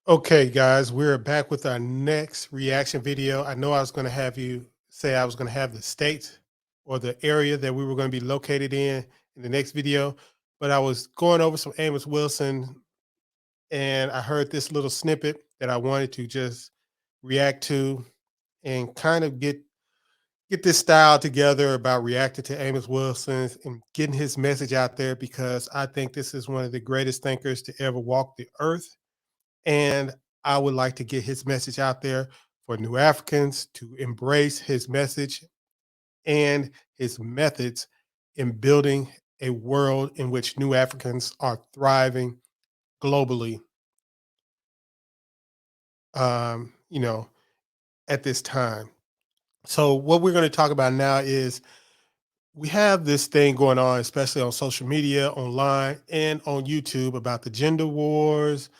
Okay, guys, we're back with our next reaction video. I know I was going to have you say I was going to have the state or the area that we were going to be located in the next video, but I was going over some Amos Wilson and I heard this little snippet that I wanted to just react to and kind of get this style together about reacting to Amos Wilson and getting his message out there because I think this is one of the greatest thinkers to ever walk the earth. And I would like to get his message out there for new Africans to embrace his message and his methods in building a world in which new Africans are thriving globally. Um, you know, at this time. So, what we're going to talk about now is we have this thing going on, especially on social media, online, and on YouTube about the gender wars,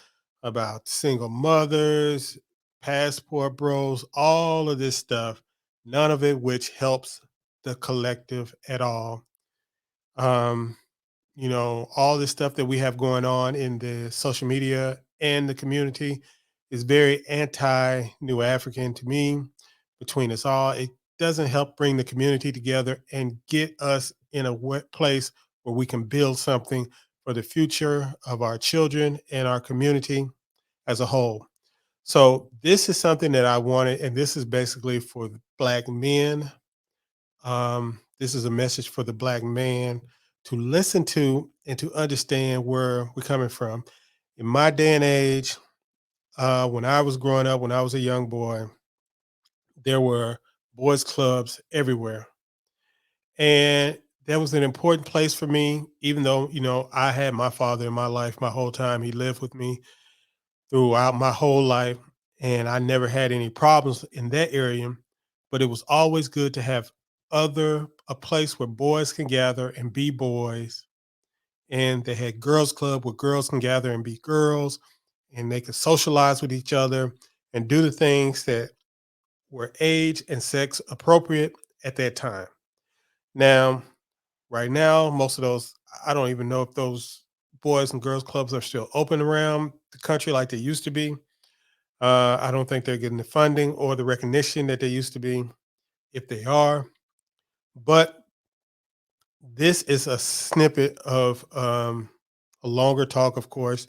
about single mothers, passport bros, all of this stuff, none of it which helps the collective at all. Um, all this stuff that we have going on in the social media and the community is very anti New African to me. Between us all, it doesn't help bring the community together and get us in a place where we can build something for the future of our children and our community as a whole. So this is something that I wanted, and this is basically for the Black men. This is a message for the Black man to listen to and to understand where we're coming from. In my day and age, when I was growing up, when I was a young boy, there were boys' clubs everywhere. And that was an important place for me, even though, I had my father in my life my whole time. He lived with me throughout my whole life, and I never had any problems in that area. But it was always good to have a place where boys can gather and be boys, and they had girls club where girls can gather and be girls, and they could socialize with each other and do the things that were age and sex appropriate at that time. Now, right now, most of those, I don't even know if those boys and girls clubs are still open around the country like they used to be. I don't think they're getting the funding or the recognition that they used to be, if they are. But this is a snippet of a longer talk, of course,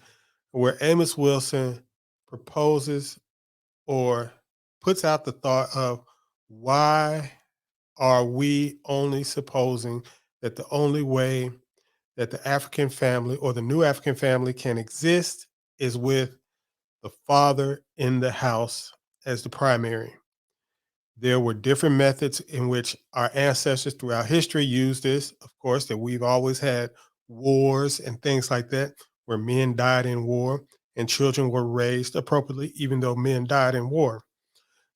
where Amos Wilson proposes or puts out the thought of why are we only supposing that the only way that the African family or the new African family can exist is with the father in the house as the primary. There were different methods in which our ancestors throughout history used this. Of course, that we've always had wars and things like that, where men died in war and children were raised appropriately, even though men died in war.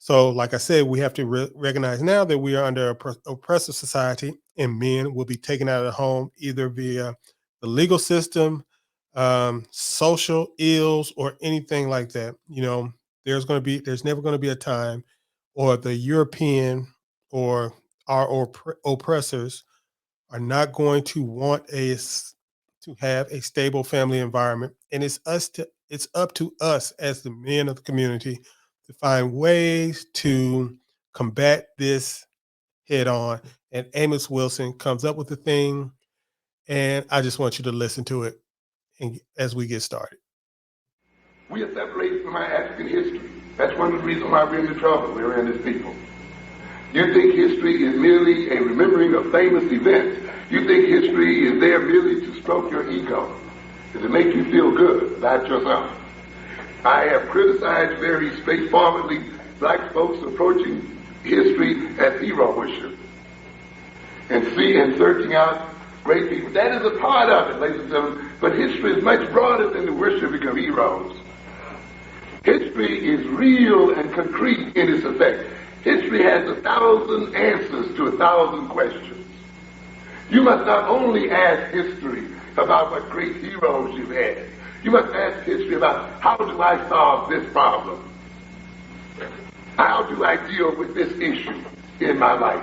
So, like I said, we have to recognize now that we are under a oppressive society, and men will be taken out of the home either via the legal system, social ills, or anything like that. There's never going to be a time, or the European or our oppressors are not going to want to have a stable family environment, and it's up to us as the men of the community to find ways to combat this head on. And Amos Wilson comes up with the thing, and I just want you to listen to it as we get started. We are separated from our African history. That's one of the reasons why we're in the trouble. We're in this people. You think history is merely a remembering of famous events. You think history is there merely to stroke your ego, to make you feel good about yourself. I have criticized very straightforwardly black folks approaching history as hero worship and searching out great people. That is a part of it, ladies and gentlemen, but history is much broader than the worshiping of heroes. History is real and concrete in its effect. History has 1,000 answers to 1,000 questions. You must not only ask history about what great heroes you've had. You must ask history about how do I solve this problem? How do I deal with this issue in my life?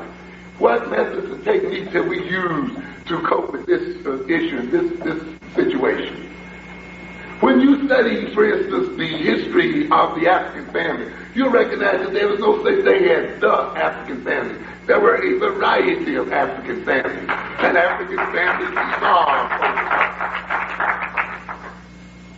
What methods and techniques have we used to cope with this issue, this situation? When you study, for instance, the history of the African family, you'll recognize that there was no such thing as the African family. There were a variety of African families, and African families evolved over time.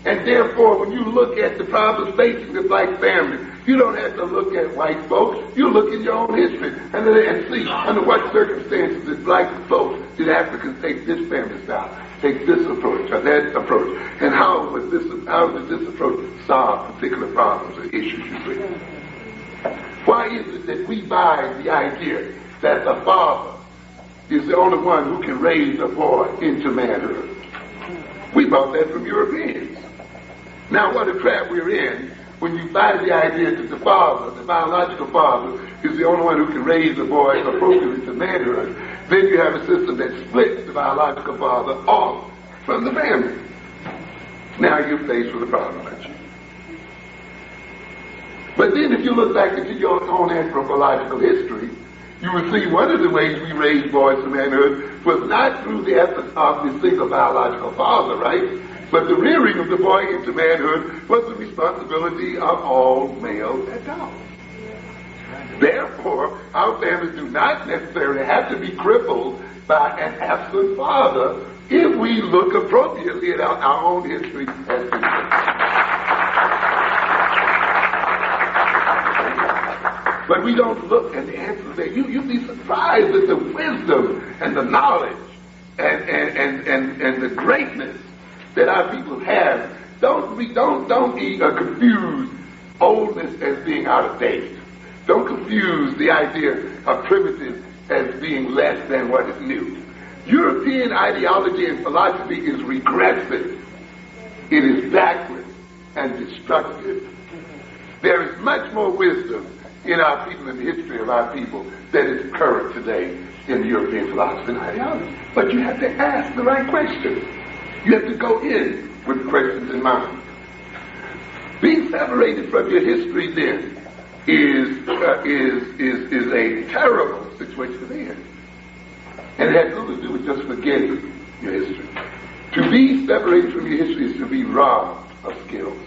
And therefore, when you look at the problems facing the black family, you don't have to look at white folks. You look in your own history and see under what circumstances did black folks, did Africans take this family style, take this approach or that approach, and how did this approach solve particular problems or issues you bring? Why is it that we buy the idea that the father is the only one who can raise a boy into manhood? We bought that from Europeans. Now what a trap we're in when you buy the idea that the father, the biological father, is the only one who can raise a boy appropriately to manhood. Then you have a system that splits the biological father off from the family. Now you're faced with a problem, aren't you? But then if you look back into your own anthropological history, you will see one of the ways we raised boys to manhood was not through the efforts of the single biological father, right? But the rearing of the boy into manhood was the responsibility of all male adults. Therefore, our families do not necessarily have to be crippled by an absent father if we look appropriately at our own history as people. But we don't look at the answers there. You'd be surprised at the wisdom and the knowledge and the greatness that our people have. Don't confuse oldness as being out of date. Don't confuse the idea of primitive as being less than what is new. European ideology and philosophy is regressive. It is backward and destructive. There is much more wisdom in our people and the history of our people that is current today in the European philosophy and ideology. But you have to ask the right questions. You have to go in with questions in mind. Being separated from your history then is a terrible situation to be in. And it has little to do with just forgetting your history. To be separated from your history is to be robbed of skills,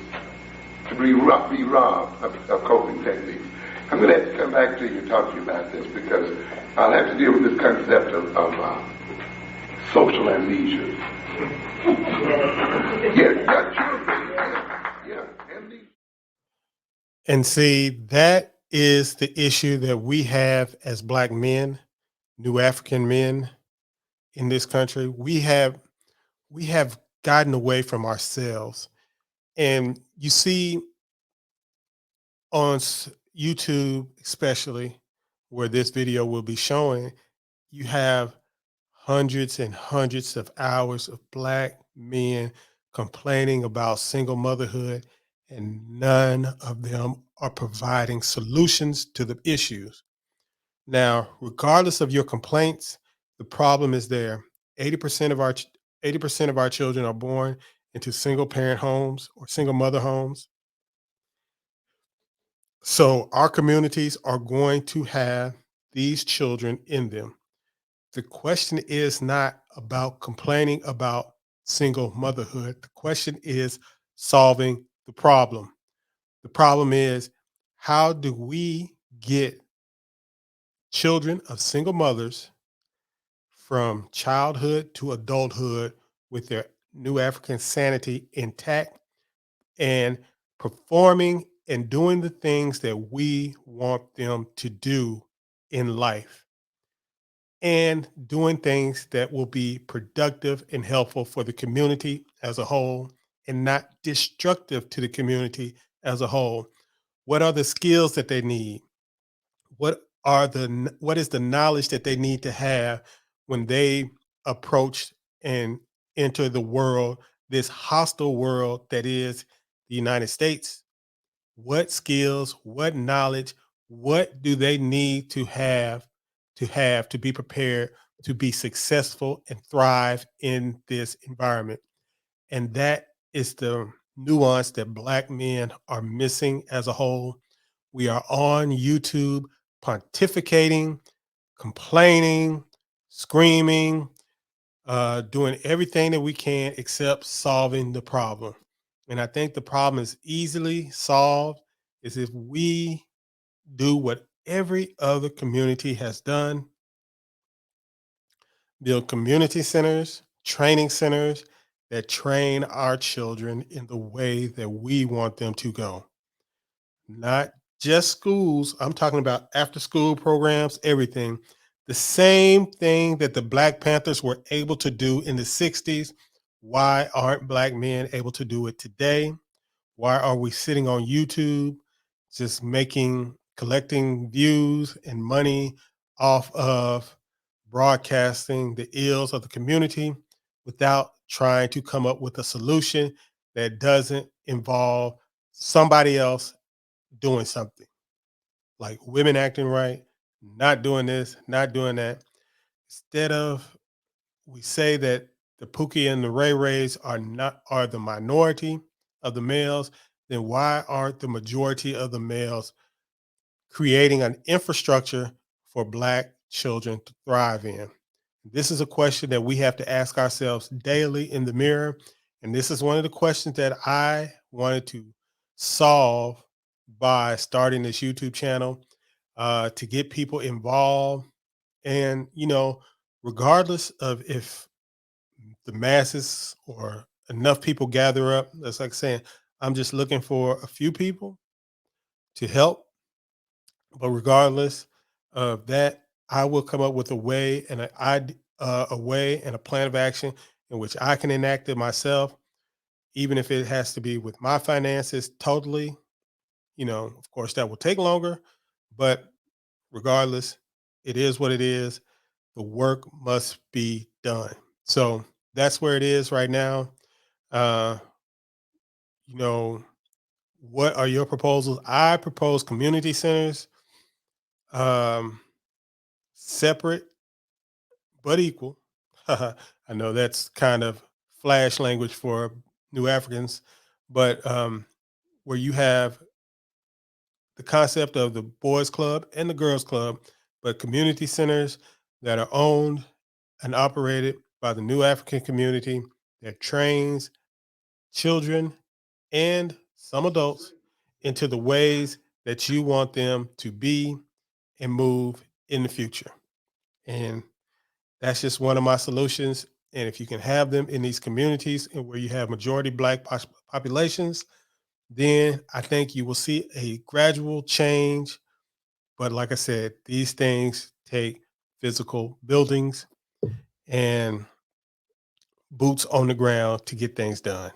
to be robbed of coping techniques. I'm going to have to come back to you and talk to you about this because I'll have to deal with this concept of social amnesia. Amnesia. And see, that is the issue that we have as Black men, new African men in this country. We have gotten away from ourselves. And you see on YouTube, especially where this video will be showing, you have hundreds and hundreds of hours of Black men complaining about single motherhood, and none of them are providing solutions to the issues. Now, regardless of your complaints, the problem is there. 80% of our 80% of our children are born into single parent homes or single mother homes. So our communities are going to have these children in them. The question is not about complaining about single motherhood. The question is solving the problem. The problem is, how do we get children of single mothers from childhood to adulthood with their new African sanity intact and performing and doing the things that we want them to do in life, and doing things that will be productive and helpful for the community as a whole and not destructive to the community as a whole? What are the skills that they need? What is the knowledge that they need to have when they approach and enter the world, this hostile world that is the United States? What skills, what knowledge, what do they need to be prepared to be successful and thrive in this environment? And that is the nuance that Black men are missing as a whole. We are on YouTube pontificating, complaining, screaming, doing everything that we can except solving the problem. And I think the problem is easily solved is if we do what every other community has done, build community centers, training centers that train our children in the way that we want them to go. Not just schools. I'm talking about after school programs, everything. The same thing that the Black Panthers were able to do in the 60s. Why aren't Black men able to do it today? Why are we sitting on YouTube just collecting views and money off of broadcasting the ills of the community without trying to come up with a solution that doesn't involve somebody else doing something like women acting right, not doing this, not doing that. Instead of we say that the Pookie and the Ray Rays are the minority of the males, then why aren't the majority of the males creating an infrastructure for Black children to thrive in? This is a question that we have to ask ourselves daily in the mirror. And this is one of the questions that I wanted to solve by starting this YouTube channel to get people involved. And, regardless of if the masses or enough people gather up, that's like saying, I'm just looking for a few people to help. But regardless of that, I will come up with a way and a way and a plan of action in which I can enact it myself, even if it has to be with my finances totally. Of course, that will take longer, but regardless, it is what it is. The work must be done. So that's where it is right now. Uh, you know, what are your proposals? I propose community centers, um, separate but equal. I know that's kind of flash language for new Africans, but where you have the concept of the boys club and the girls club, but community centers that are owned and operated by the new African community that trains children and some adults into the ways that you want them to be and move in the future. And that's just one of my solutions. And if you can have them in these communities and where you have majority Black populations, then I think you will see a gradual change. But like I said, these things take physical buildings and boots on the ground to get things done.